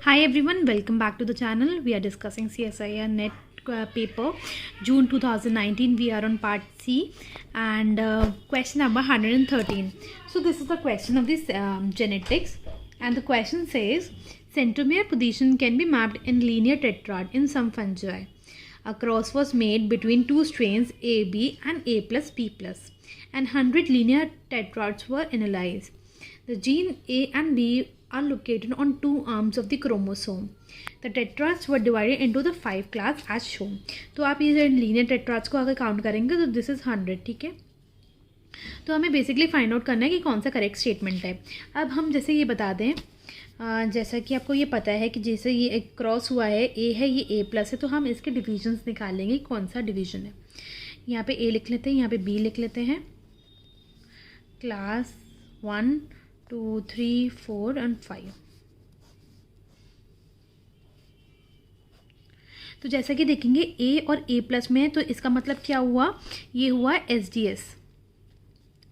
Hi everyone, welcome back to the channel. We are discussing CSIR NET paper June 2019. We are on part C and question number 113. So this is the question of this genetics, and the question says centromere position can be mapped in linear tetrad in some fungi. A cross was made between two strains A, B and A plus B plus, and 100 linear tetrads were analyzed. The gene A and B are located on two arms of the chromosome. The tetrads were divided into the 5 class as shown. तो आप ये linear टेट्राड्स को अगर count करेंगे तो this is 100. ठीक है, तो हमें बेसिकली फाइंड आउट करना है कि कौन सा करेक्ट स्टेटमेंट है. अब हम जैसे ये बता दें, जैसा कि आपको ये पता है कि जैसे ये एक क्रॉस हुआ है, ए है, ये ए प्लस है, तो हम इसके डिविजन्स निकालेंगे कौन सा डिवीजन है. यहाँ पे ए लिख लेते हैं, यहाँ पे बी लिख लेते हैं. Class 1, 2, 3, 4 and 5. तो जैसा कि देखेंगे ए और ए प्लस में है, तो इसका मतलब क्या हुआ, ये हुआ SDS,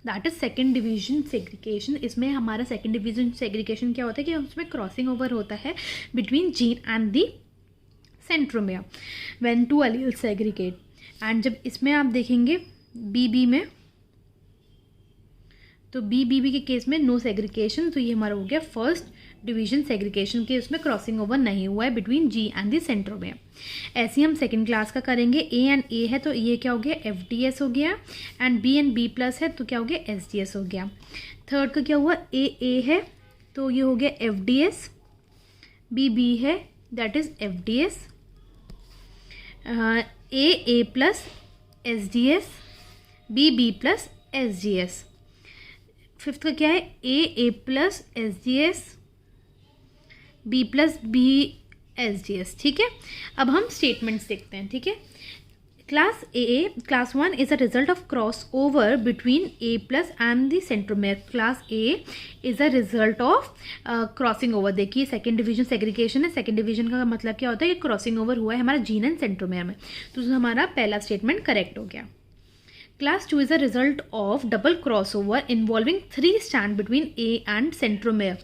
that is second division segregation. इसमें हमारा सेकेंड डिवीजन सेग्रीगेशन क्या होता है कि उसमें क्रॉसिंग ओवर होता है between gene and the centromere when two alleles segregate. And जब इसमें आप देखेंगे बी में, तो बी के केस में नो सेग्रीगेशन, तो ये हमारा हो गया फर्स्ट डिवीजन सेग्रीगेशन के उसमें क्रॉसिंग ओवर नहीं हुआ है between ji and the centromere. ऐसे ही हम सेकंड क्लास का करेंगे. ए एंड ए है तो ये क्या हो गया, एफडीएस हो गया, and B and B plus है तो क्या हो गया, एसडीएस हो गया. थर्ड का क्या हुआ, ए है तो ये हो गया एफडीएस, बी है that is FDS, A plus SDS, B plus SDS. Fifth का क्या है, A plus S D S, B plus B S D S. ठीक है, अब हम स्टेटमेंट्स देखते हैं. ठीक है, class 1 is a result of cross over between A plus and the centromere. Class A is a result of crossing over. देखिए second division segregation है, सेकेंड डिवीजन का मतलब क्या होता है कि क्रॉसिंग ओवर हुआ है हमारा जीन एंड सेंट्रोमेयर में, तो हमारा पहला स्टेटमेंट करेक्ट हो गया. Class 2 is a result of double crossover involving 3 strands between A and centromere.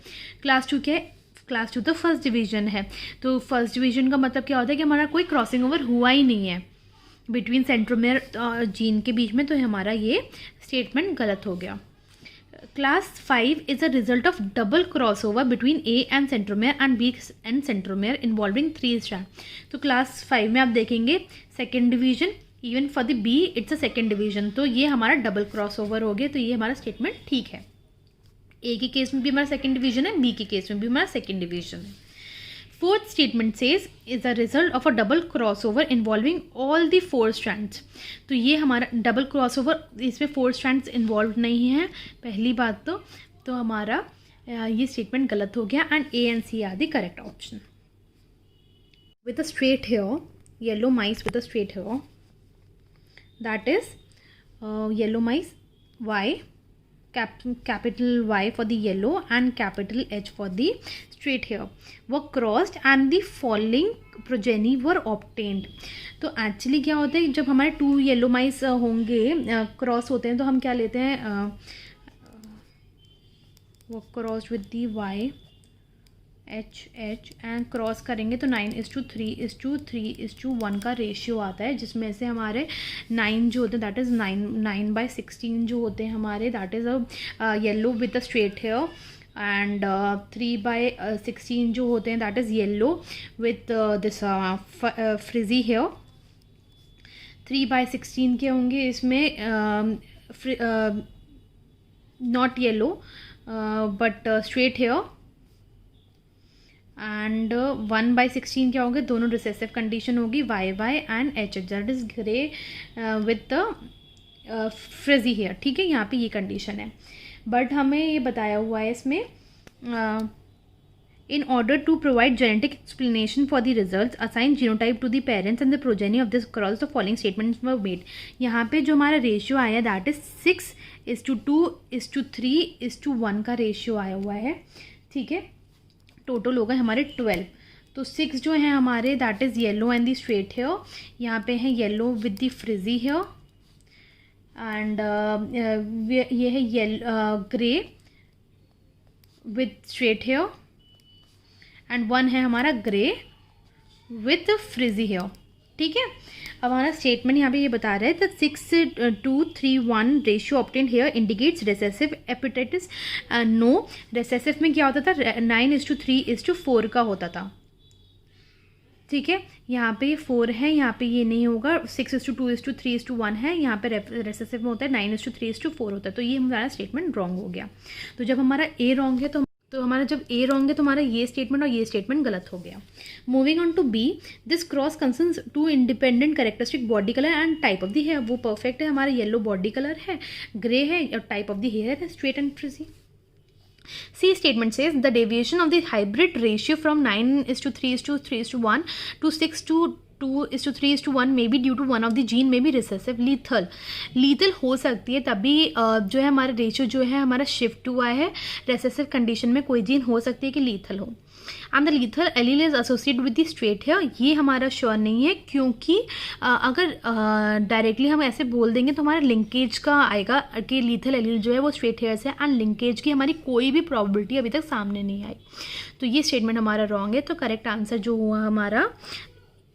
Class 2 क्या है, क्लास 2 तो फर्स्ट डिवीजन है, तो फर्स्ट डिवीजन का मतलब क्या होता है कि हमारा कोई क्रॉसिंग ओवर हुआ ही नहीं है बिटवीन सेंट्रोमेयर जीन के बीच में, तो हमारा ये स्टेटमेंट गलत हो गया. Class 5 is a result of double cross over between A and centromere and B and centromere involving 3 strand. तो क्लास 5 में आप देखेंगे second division, even for the B it's a second division, तो ये हमारा डबल क्रॉस ओवर हो गया, तो ये हमारा स्टेटमेंट ठीक है. ए के केस में भी हमारा सेकेंड डिवीजन है, बी के केस में भी हमारा सेकेंड डिवीजन है. Fourth statement says is a result of a double cross over involving all the 4 strands. तो ये हमारा डबल क्रॉस ओवर, इसमें 4 स्ट्रैंड्स इन्वॉल्व नहीं है पहली बात तो हमारा ये स्टेटमेंट गलत हो गया. And A and C are the correct option. With a straight hair, yellow mice with a straight hair, that is yellow mice, Y, capital Y for the yellow and capital H for the straight hair, were crossed and the following progeny were obtained. तो actually क्या होता है, जब हमारे 2 yellow माइस होंगे cross होते हैं, तो हम क्या लेते हैं, वो cross with the Y H and cross करेंगे तो 9:3:1 का रेशियो आता है, जिसमें से हमारे 9 जो होते हैं दैट इज़ 9/16 जो होते हैं हमारे, that is a yellow with a straight hair, and 3/16 जो होते हैं that is yellow with this frizzy hair. 3/16 के होंगे इसमें not yellow but straight hair, and 1/16 क्या होंगे, दोनों रिसेसिव कंडीशन होगी, YY and HH that is grey with the frizzy hair. ठीक है, यहाँ पे ये कंडीशन है, बट हमें ये बताया हुआ है इसमें in order to provide genetic explanation for the results, assign genotype to the parents and the progeny of this cross, the following statements were made. यहाँ पे जो हमारा रेशियो आया दैट इज 6:2:3:1 का रेशियो आया हुआ है. ठीक है, टोटल होगा हमारे 12. तो 6 जो है हमारे that is yellow and the straight hair, यहाँ पे है yellow with the frizzy hair, and ये है yellow grey with straight hair, and one है हमारा ग्रे विथ फ्रिजी हेयर। ठीक है, अब हमारा स्टेटमेंट यहाँ पे ये बता रहा है the 6:3:1 ratio obtained here indicates recessive epistasis. No, recessive में क्या होता था, 9:3:4 का होता था। ठीक है, यहाँ पे ये 4 है, यहाँ पे ये नहीं होगा, 6:2:3:1 है, यहाँ पे रेसेसिव में होता है 9:3:4 होता है, तो ये हमारा स्टेटमेंट रॉन्ग हो गया। तो जब हमारा ए रॉन्ग है तो हमारा जब ए रॉन्ग है तो हमारा ये स्टेटमेंट और ये स्टेटमेंट गलत हो गया। Moving on to B, this cross concerns to independent characteristic body colour and type of the hair. वो परफेक्ट है, हमारा येलो बॉडी कलर है, ग्रे है, और टाइप ऑफ द हेयर है straight and frizzy. C statement says the deviation of the hybrid ratio from 9:3:3:1 to 6:2:3:1 may be due to one of the gene may be recessive lethal। lethal हो सकती है तभी जो है हमारा ratio जो है हमारा शिफ्ट हुआ है, रेसेसिव कंडीशन में कोई जीन हो सकती है कि लीथल हो। And the lethal allele is associated with the straight hair, ये हमारा श्योर नहीं है, क्योंकि अगर डायरेक्टली हम ऐसे बोल देंगे तो हमारा लिंकेज का आएगा कि लीथल एलील जो है वो स्ट्रेट हेयर से, एंड लिंकेज की हमारी कोई भी प्रॉबिलिटी अभी तक सामने नहीं आई, तो ये स्टेटमेंट हमारा रॉन्ग है। तो करेक्ट आंसर जो हुआ हमारा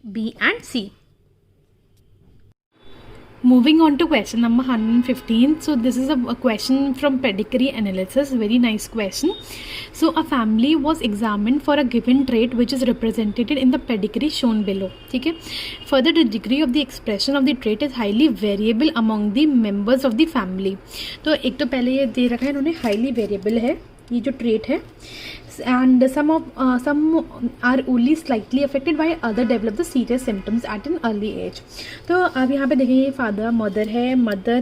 B and C. Moving on to question number 115. So this is a question from pedigree analysis, very nice question. So a family was examined for a given trait which is represented in the pedigree shown below. ठीक है, further the degree of the expression of the trait is highly variable among the members of the family. तो एक तो पहले ये दे रखा है इन्होंने, highly variable है ये जो trait है, and some are only slightly affected while other develop the serious symptoms at an early age। तो आप यहाँ पे देखेंगे फादर मदर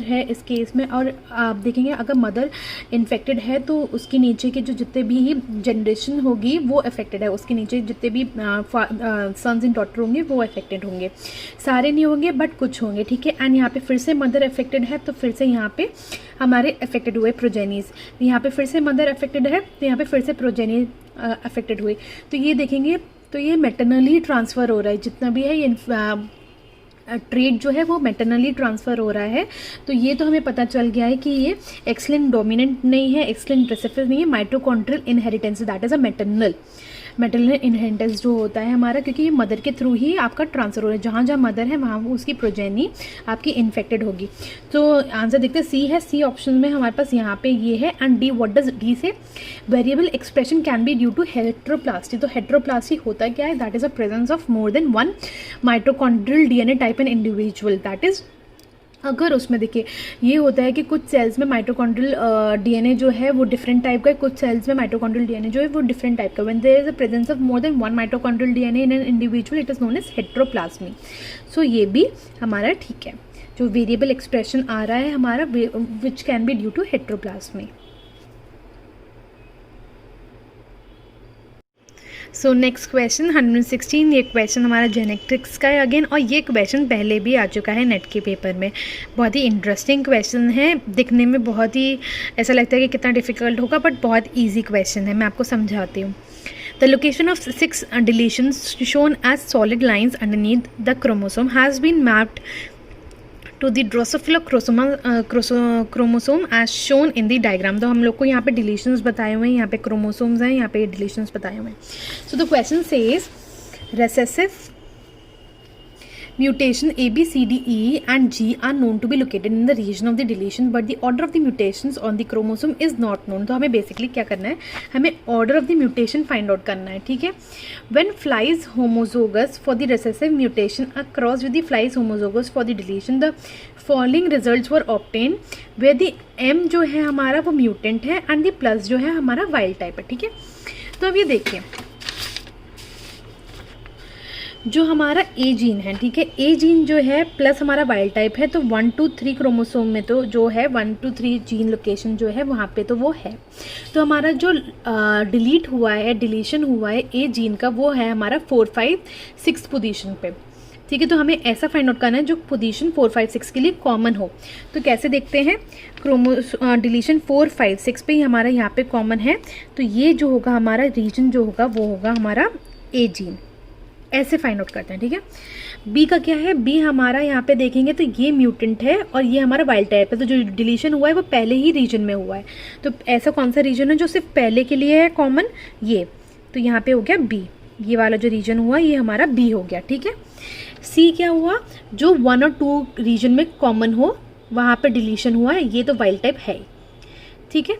है इस केस में, और आप देखेंगे अगर मदर इन्फेक्टेड है तो उसके नीचे के जो जितने भी जनरेशन होगी वो अफेक्टेड है, उसके नीचे जितने भी सन्स एंड डॉटर होंगे वो अफेक्टेड होंगे, सारे नहीं होंगे बट कुछ होंगे। ठीक है, एंड यहाँ पे फिर से मदर अफेक्टेड है तो फिर से यहाँ पे हमारे अफेक्टेड हुए प्रोजेनीज, यहाँ पे फिर से मदर अफेक्टेड है तो यहाँ पे फिर से प्रोजेनी अफेक्टेड हुए। तो ये देखेंगे तो ये मेटरनली ट्रांसफ़र हो रहा है, जितना भी है ये ट्रेट जो है वो मेटरनली ट्रांसफ़र हो रहा है। तो ये तो हमें पता चल गया है कि ये एक्सलिन डोमिनेंट नहीं है, एक्सलिन रिसेसिव नहीं है, mitochondrial inheritance, that is a maternal inheritance जो होता है हमारा, क्योंकि ये मदर के थ्रू ही आपका ट्रांसफर हो रहा है, जहाँ जहाँ मदर है वहाँ उसकी प्रोजेनी आपकी इन्फेक्टेड होगी। तो आंसर देखते हैं, सी है, सी ऑप्शन में हमारे पास यहाँ पे ये है। And D, what does D say, variable expression can be due to heteroplasmy. तो हेट्रोप्लास्टी होता क्या है, that is a presence of more than one mitochondrial DNA type in individual, that is अगर उसमें देखिए ये होता है कि कुछ सेल्स में माइटोकॉन्ड्रियल डीएनए जो है वो डिफरेंट टाइप का है, कुछ सेल्स में माइटोकॉन्ड्रियल डीएनए जो है वो डिफरेंट टाइप का। When there is a presence of more than one mitochondrial DNA in an individual it is known as heteroplasmy. So ये भी हमारा ठीक है, जो वेरिएबल एक्सप्रेशन आ रहा है हमारा which can be due to heteroplasmy. So next question 116, ये क्वेश्चन हमारा जेनेटिक्स का है अगेन, और ये क्वेश्चन पहले भी आ चुका है नेट के पेपर में। बहुत ही इंटरेस्टिंग क्वेश्चन है, दिखने में बहुत ही ऐसा लगता है कि कितना डिफिकल्ट होगा, बट बहुत इजी क्वेश्चन है, मैं आपको समझाती हूँ। The location of 6 deletions shown as solid lines underneath the chromosome has been mapped to the Drosophila chromosome as shown in the diagram। तो हम लोग को यहाँ पे डिलीशंस बताए हुए हैं, यहाँ पे क्रोमोसोम्स हैं, यहाँ पे डिलीशंस बताए हुए हैं। So the question says recessive mutation A, B, C, D, E and G are known to be located in the region of the deletion, but the order of the mutations on the chromosome is not known. तो हमें basically क्या करना है, हमें order of the mutation find out करना है, ठीक है. When flies homozygous for the recessive mutation are crossed with the flies homozygous for the deletion, the following results were obtained, where the M जो है हमारा वो mutant है and the plus जो है हमारा wild type है, ठीक है. तो अब ये देखिए जो हमारा ए जीन है, ठीक है, ए जीन जो है प्लस हमारा वाइल्ड टाइप है, तो 1 to 3 क्रोमोसोम में तो जो है 1 to 3 जीन लोकेशन जो है वहाँ पे तो वो है. तो हमारा जो डिलीट हुआ है, डिलीशन हुआ है ए जीन का, वो है हमारा 4, 5, 6 पोजीशन पे, ठीक है. तो हमें ऐसा फाइंड आउट करना है जो पोजीशन 4, 5, 6 के लिए कॉमन हो. तो कैसे देखते हैं, डिलीशन 4, 5, 6 पे ही हमारा यहाँ पे कॉमन है, तो ये जो होगा हमारा रीजन जो होगा वो होगा हमारा ए जीन. ऐसे फाइंड आउट करते हैं, ठीक है. बी का क्या है, बी हमारा यहाँ पे देखेंगे तो ये म्यूटेंट है और ये हमारा वाइल्ड टाइप है, तो जो डिलीशन हुआ है वो पहले ही रीजन में हुआ है. तो ऐसा कौन सा रीजन है जो सिर्फ पहले के लिए है कॉमन, ये. तो यहाँ पे हो गया बी, ये वाला जो रीजन हुआ ये हमारा बी हो गया, ठीक है। सी क्या हुआ, जो 1 और 2 रीजन में कॉमन हो वहाँ पे डिलीशन हुआ है, ये तो वाइल्ड टाइप है, ठीक है।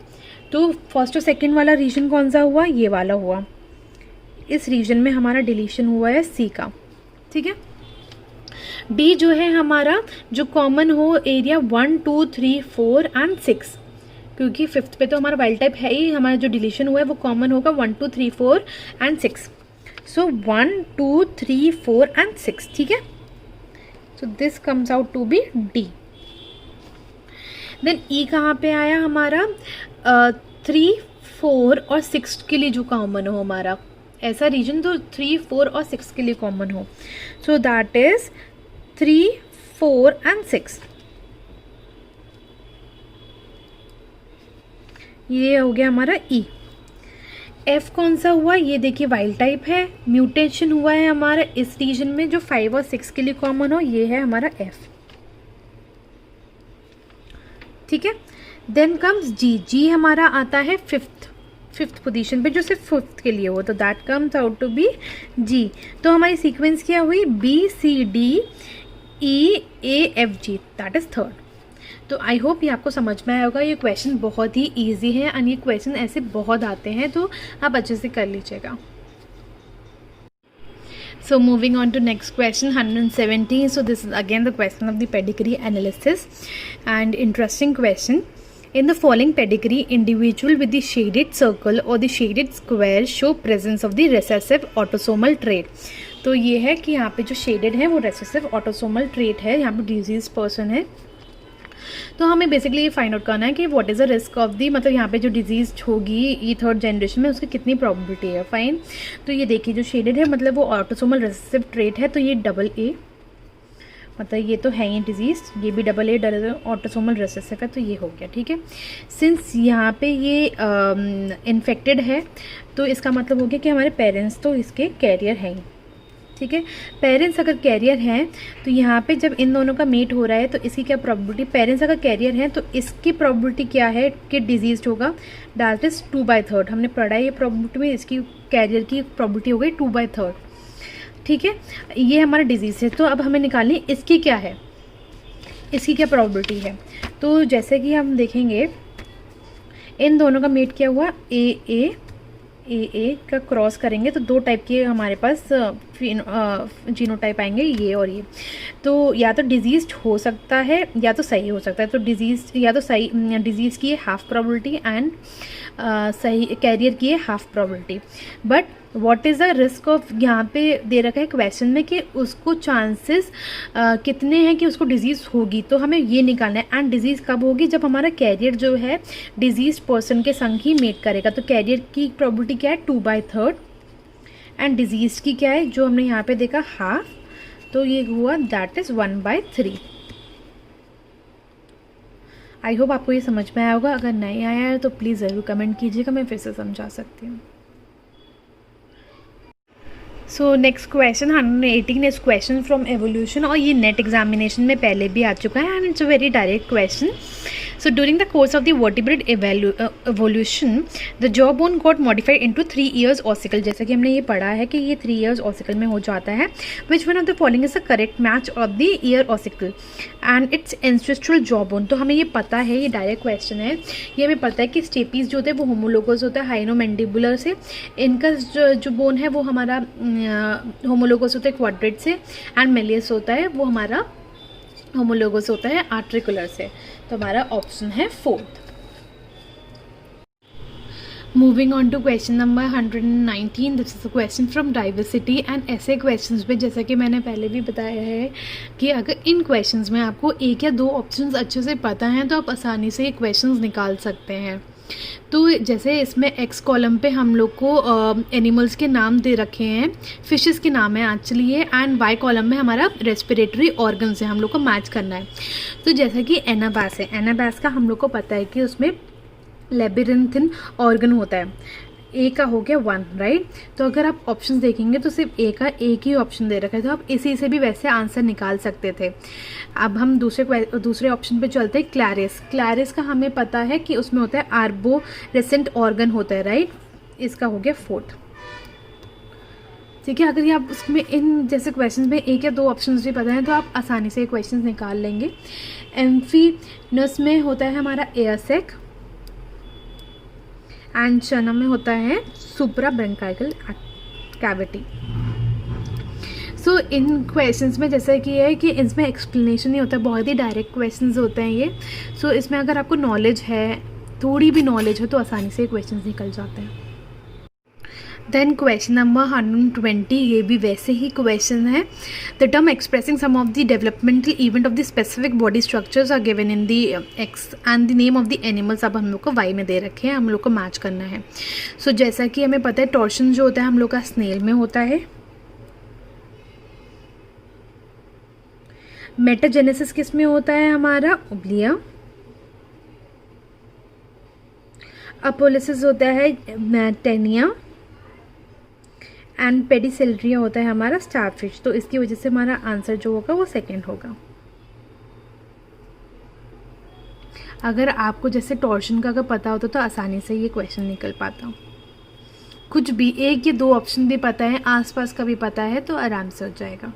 तो फर्स्ट और सेकंड वाला रीजन कौन सा हुआ, ये वाला हुआ, इस रीजन में हमारा डिलीशन हुआ है सी का, ठीक है। डी जो है हमारा जो कॉमन हो एरिया 1 2 3 4 एंड 6, क्योंकि 5th पे तो हमारा वाइल्ड टाइप है ही, हमारा जो डिलीशन हुआ है वो कॉमन होगा 1 2 3 4 एंड 6, सो 1 2 3 4 एंड 6, ठीक है। So this comes out to be D. Then E कहाँ पे आया हमारा, 3 4 और 6 के लिए जो कॉमन हो हमारा, ऐसा रीजन तो 3 4 और 6 के लिए कॉमन हो, सो दैट इज 3 4 एंड 6, ये हो गया हमारा ई। एफ कौन सा हुआ, ये देखिए वाइल्ड टाइप है, म्यूटेशन हुआ है हमारा इस रीजन में जो 5 और 6 के लिए कॉमन हो, ये है हमारा एफ, ठीक है। देन कम्स जी, जी हमारा आता है फिफ्थ पोजीशन पे जो सिर्फ 5th के लिए हो, तो that comes out to be G. तो हमारी सीक्वेंस क्या हुई, B C D E A F G, that is 3rd। तो आई होप ये आपको समझ में आया होगा। ये क्वेश्चन बहुत ही ईजी है एंड ये क्वेश्चन ऐसे बहुत आते हैं, तो आप अच्छे से कर लीजिएगा। So moving on to next question 117. So this is again the question of the pedigree analysis and interesting question. In the following pedigree, individual with the shaded circle or the shaded square show presence of the recessive autosomal trait. तो ये है कि यहाँ पे जो shaded है वो recessive autosomal trait है, यहाँ पे disease person है। तो हमें बेसिकली ये फाइंड आउट करना है कि what is the risk of the, मतलब यहाँ पे जो डिजीज़ होगी ये 3rd जनरेशन में उसकी कितनी प्रोबेबिलिटी है, फाइन। तो ये देखिए जो शेडेड है मतलब वो ऑटोसोमल रिसेसिव ट्रेट है, तो ये AA, मतलब ये तो है ही डिजीज़, ये भी AA ऑटोसोमल रिसेसिव है, तो ये हो गया, ठीक है। सिंस यहाँ पे ये इन्फेक्टेड है तो इसका मतलब हो गया कि हमारे पेरेंट्स तो इसके कैरियर हैं, ठीक है। पेरेंट्स अगर कैरियर हैं तो यहाँ पे जब इन दोनों का मीट हो रहा है तो इसकी क्या प्रोबेबिलिटी, पेरेंट्स अगर कैरियर हैं तो इसकी प्रोबेबिलिटी क्या है कि डिजीज होगा, दैट इज 2/3। हमने पढ़ा है ये प्रोबेबिलिटी में, इसकी कैरियर की प्रोबेबिलिटी हो गई 2/3, ठीक है। ये हमारा डिजीज़ है, तो अब हमें निकालनी इसकी क्या है, इसकी क्या प्रोबेबिलिटी है। तो जैसे कि हम देखेंगे इन दोनों का मीट क्या हुआ, ए का क्रॉस करेंगे तो 2 टाइप के हमारे पास जीनोटाइप आएंगे, ये और ये। तो या तो डिजीज हो सकता है या तो सही हो सकता है, तो डिजीज या तो सही, डिजीज़ की है हाफ प्रोबेबिलिटी एंड सही कैरियर की है half probability. But what is the risk of, यहाँ पे दे रखा है क्वेश्चन में कि उसको चांसेस कितने हैं कि उसको डिजीज़ होगी, तो हमें ये निकालना है। एंड डिजीज़ कब होगी, जब हमारा कैरियर जो है डिजीज पर्सन के संग ही मेट करेगा, तो कैरियर की प्रोबेबिलिटी क्या है 2/3 एंड डिजीज़ की क्या है जो हमने यहाँ पे देखा हाफ, तो ये हुआ दैट इज़ 1/3। आई होप आपको ये समझ में आया होगा, अगर नहीं आया है तो प्लीज़ ज़रूर कमेंट कीजिएगा, मैं फिर से समझा सकती हूँ। सो next question 118 is question from evolution, और ये नेट एग्जामिनेशन में पहले भी आ चुका है and it's a very direct question. So during the course of the vertebrate evolution, the jawbone got modified into 3 ears ossicle. जैसा कि हमने ये पढ़ा है कि ये 3 ears ossicle में हो जाता है। Which one of the following is the correct match of the ear ossicle and its ancestral jawbone? तो हमें ये पता है, ये डायरेक्ट क्वेश्चन है, ये हमें पता है कि स्टेपीज जो होते हैं वो होमोलोगस होता है हाइनोमैंडिबुलर से, इनका जो बोन है वो हमारा होमोलोगस होता है क्वाड्रेट से, एंड मेलियस होता है वो हमारा होमोलोगस होता है आर्टिकुलर से। तो हमारा ऑप्शन है 4th। Moving on to question number 119, this is a question from diversity and ऐसे क्वेश्चंस में जैसा कि मैंने पहले भी बताया है कि अगर इन क्वेश्चंस में आपको 1 या 2 ऑप्शंस अच्छे से पता हैं तो आप आसानी से ये क्वेश्चंस निकाल सकते हैं। तो जैसे इसमें एक्स कॉलम पे हम लोग को एनिमल्स के नाम दे रखे हैं, फिशेस के नाम है एक्चुअली ये, एंड वाई कॉलम में हमारा रेस्पिरेटरी ऑर्गन्स है, हम लोग को मैच करना है। तो जैसा कि एनाबैस है, एनाबैस का हम लोग को पता है कि उसमें लेबिरिंथिन ऑर्गन होता है, ए का हो गया 1, राइट। तो अगर आप ऑप्शन देखेंगे तो सिर्फ ए का एक ही ऑप्शन दे रखा है, तो आप इसी से भी वैसे आंसर निकाल सकते थे। अब हम दूसरे ऑप्शन पे चलते हैं, क्लैरिस। क्लैरिस का हमें पता है कि उसमें होता है आर्बोरेसेंट ऑर्गन होता है, राइट। इसका हो गया 4th, ठीक है, अगर ये आप उसमें इन जैसे क्वेश्चन में एक या दो ऑप्शंस भी पता हैं तो आप आसानी से क्वेश्चन निकाल लेंगे। एम्फीनस में होता है हमारा एयर सैक एंड चना में होता है सुप्रा ब्रोंकाइकल कैविटी। सो इन क्वेश्चंस में जैसा कि है कि इसमें एक्सप्लेनेशन नहीं होता, बहुत ही डायरेक्ट क्वेश्चंस होते हैं ये। सो इसमें अगर आपको नॉलेज है, थोड़ी भी नॉलेज हो, तो आसानी से क्वेश्चंस निकल जाते हैं। देन क्वेश्चन नंबर 120, ये भी वैसे ही क्वेश्चन है। The term expressing some of the developmental event of the specific body structures are given in the X and the name of the animals अब हम लोग को वाई में दे रखे हैं, हम लोग को मैच करना है। सो जैसा कि हमें पता है टॉर्शन जो होता है हम लोग का स्नेल में होता है, मेटाजेनेसिस किस में होता है हमारा, उबलिया, अपोलिसिस होता है टेनिया एंड पेडिसेल्ड्रिया होता है हमारा स्टारफिश। तो इसकी वजह से हमारा आंसर जो होगा वो सेकंड होगा। अगर आपको जैसे टॉर्शन का अगर पता होता तो आसानी से ये क्वेश्चन निकल पाता। कुछ भी एक या दो ऑप्शन भी पता है, आसपास का भी पता है, तो आराम से हो जाएगा।